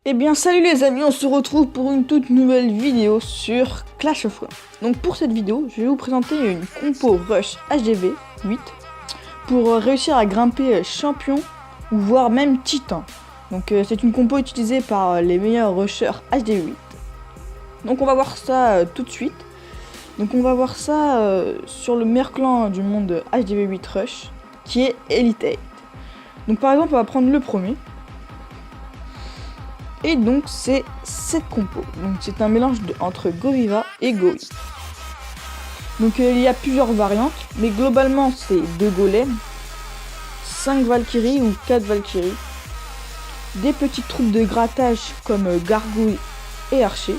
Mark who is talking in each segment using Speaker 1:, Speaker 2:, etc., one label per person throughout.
Speaker 1: Eh bien salut les amis, on se retrouve pour une toute nouvelle vidéo sur Clash of Clans. Donc pour cette vidéo, je vais vous présenter une compo rush HDV 8 pour réussir à grimper champion ou voire même titan. Donc c'est une compo utilisée par les meilleurs rushers HDV 8. Donc on va voir ça tout de suite. Donc on va voir ça sur le meilleur clan du monde HDV 8 rush qui est Elite 8. Donc par exemple on va prendre le premier. Et donc c'est cette compo. Donc c'est un mélange entre Goviva et Gowi. Donc il y a plusieurs variantes, mais globalement c'est 2 golems, 5 Valkyries ou 4 Valkyries, des petites troupes de grattage comme Gargouille et Archer,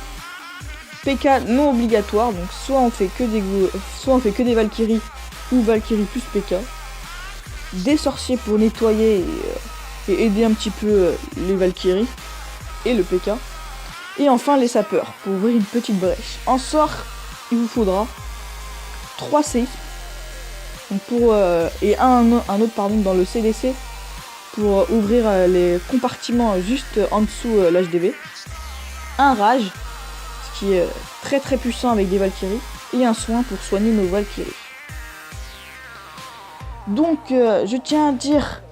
Speaker 1: PK non obligatoire, donc soit on fait que des Valkyries ou Valkyries plus PK, des sorciers pour nettoyer et aider un petit peu les Valkyries et le PK, et enfin les sapeurs pour ouvrir une petite brèche. En sort, il vous faudra 3 safe donc et un autre dans le CDC pour ouvrir les compartiments juste en dessous l'HDV, un rage, ce qui est très puissant avec des Valkyries, et un soin pour soigner nos Valkyries. Donc je tiens à dire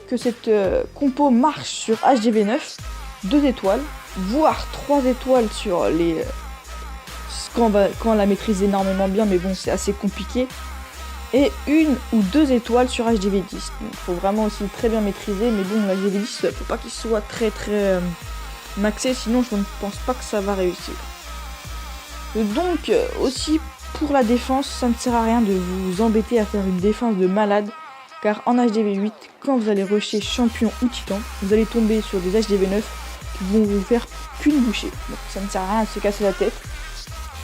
Speaker 1: que cette compo marche sur HDV 9, 2 étoiles, voire 3 étoiles sur les... quand on la maîtrise énormément bien, mais bon c'est assez compliqué, et 1 ou 2 étoiles sur HDV 10. Donc faut vraiment aussi très bien maîtriser, mais bon l'HDV 10, faut pas qu'il soit très maxé, sinon je ne pense pas que ça va réussir. Donc aussi pour la défense, ça ne sert à rien de vous embêter à faire une défense de malade, car en HDV 8, quand vous allez rusher champion ou titan, vous allez tomber sur des HDV 9 qui vont vous faire qu'une bouchée. Donc ça ne sert à rien de se casser la tête.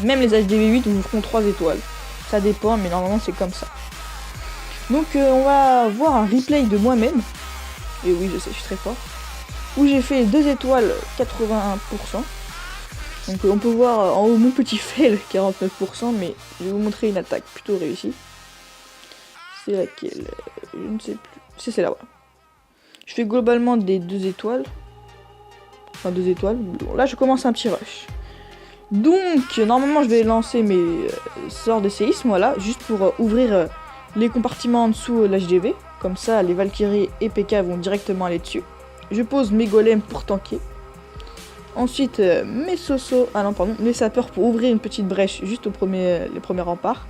Speaker 1: Même les HDV 8 vous feront 3 étoiles. Ça dépend, mais normalement c'est comme ça. Donc on va voir un replay de moi-même. Et oui, je sais, je suis très fort. Où j'ai fait 2 étoiles 81%. Donc on peut voir en haut mon petit fail 49%, mais je vais vous montrer une attaque plutôt réussie. C'est laquelle? Je ne sais plus. C'est celle-là, voilà. Je fais globalement des 2 étoiles. Enfin 2 étoiles. Bon, là je commence un petit rush. Donc normalement je vais lancer mes sorts de séisme, voilà, juste pour ouvrir les compartiments en dessous l'HDV. Comme ça les Valkyries et PK vont directement aller dessus. Je pose mes golems pour tanker. Ensuite mes mes sapeurs pour ouvrir une petite brèche juste les premiers remparts.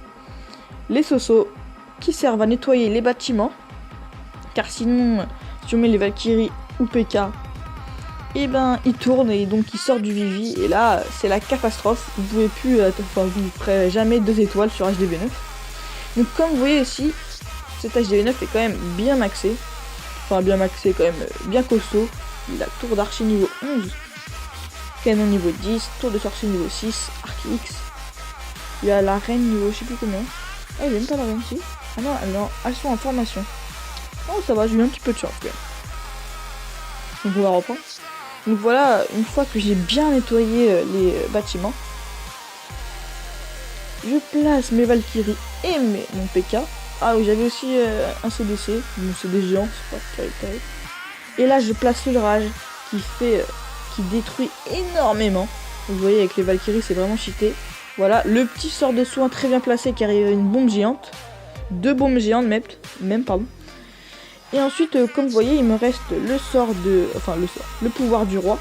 Speaker 1: Les sosos qui servent à nettoyer les bâtiments, car sinon si on met les Valkyries ou PK, et ben ils tournent et donc ils sortent du vivi, et là c'est la catastrophe. Vous pouvez plus, vous ferez jamais 2 étoiles sur HDV 9. Donc comme vous voyez ici, cet HDV 9 est quand même bien maxé, quand même bien costaud. Il a tour d'archer niveau 11, canon niveau 10, tour de sorcier niveau 6, arc X. Il a la reine niveau je sais plus combien. Ah il aime pas la reine ici. Ah non, elles sont en formation. Oh ça va, j'ai eu un petit peu de chance quand même. Donc on va reprendre. Donc voilà, une fois que j'ai bien nettoyé les bâtiments, je place mes Valkyries et mon PK. Ah oui, j'avais aussi un CDC, bon c'est des géants, c'est pas terrible. Et là je place le rage qui détruit énormément. Vous voyez avec les Valkyries c'est vraiment cheaté. Voilà, le petit sort de soin très bien placé car il y a une bombe géante. 2 bombes géantes même. Et ensuite, comme vous voyez, il me reste le pouvoir du roi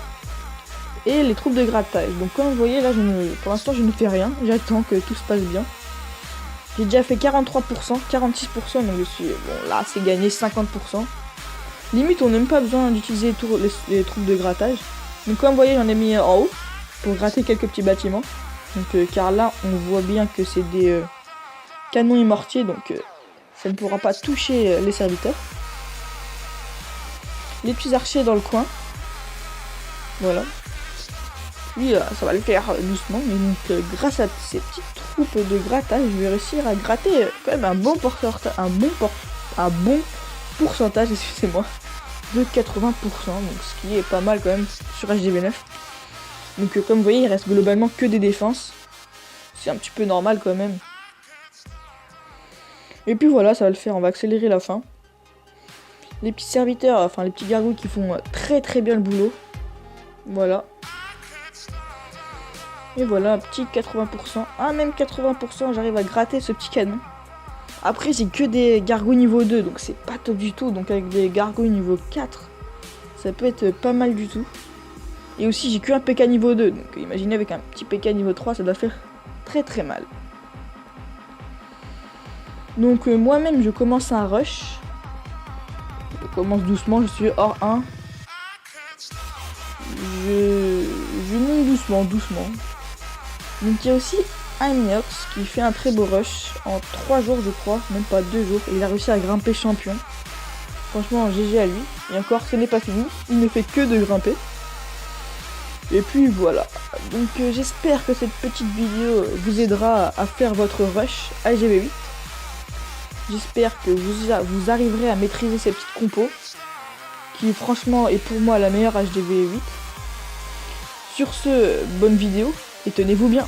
Speaker 1: et les troupes de grattage. Donc comme vous voyez, là, pour l'instant, je ne fais rien. J'attends que tout se passe bien. J'ai déjà fait 43%, 46%, donc je suis... Bon, là, c'est gagné 50%. Limite, on n'a même pas besoin d'utiliser les troupes de grattage. Donc comme vous voyez, j'en ai mis en haut pour gratter quelques petits bâtiments. Donc car là, on voit bien que c'est des canons et mortiers, donc ça ne pourra pas toucher les serviteurs. Les petits archers dans le coin. Voilà. Puis ça va le faire doucement. Mais donc grâce à ces petites troupes de grattage, je vais réussir à gratter quand même un bon pourcentage, excusez-moi, de 80%. Donc ce qui est pas mal quand même sur HDV 9. Donc comme vous voyez, il reste globalement que des défenses. C'est un petit peu normal quand même. Et puis voilà, ça va le faire. On va accélérer la fin. Les petits serviteurs, enfin les petits gargouilles qui font très bien le boulot. Voilà. Et voilà, un petit 80%. Ah, même 80%, j'arrive à gratter ce petit canon. Après, j'ai que des gargouilles niveau 2, donc c'est pas top du tout. Donc avec des gargouilles niveau 4, ça peut être pas mal du tout. Et aussi, j'ai qu'un PK niveau 2, donc imaginez avec un petit PK niveau 3, ça doit faire très très mal. Donc moi-même, je commence un rush. Je commence doucement, je suis hors 1. Je monte doucement. Donc il y a aussi Inox qui fait un très beau rush en 3 jours je crois, même pas 2 jours. Et il a réussi à grimper champion. Franchement GG à lui. Et encore ce n'est pas fini, il ne fait que de grimper. Et puis voilà. Donc j'espère que cette petite vidéo vous aidera à faire votre rush HDV8. J'espère que vous arriverez à maîtriser ces petites compos. Qui franchement est pour moi la meilleure HDV8. Sur ce, bonne vidéo et tenez-vous bien.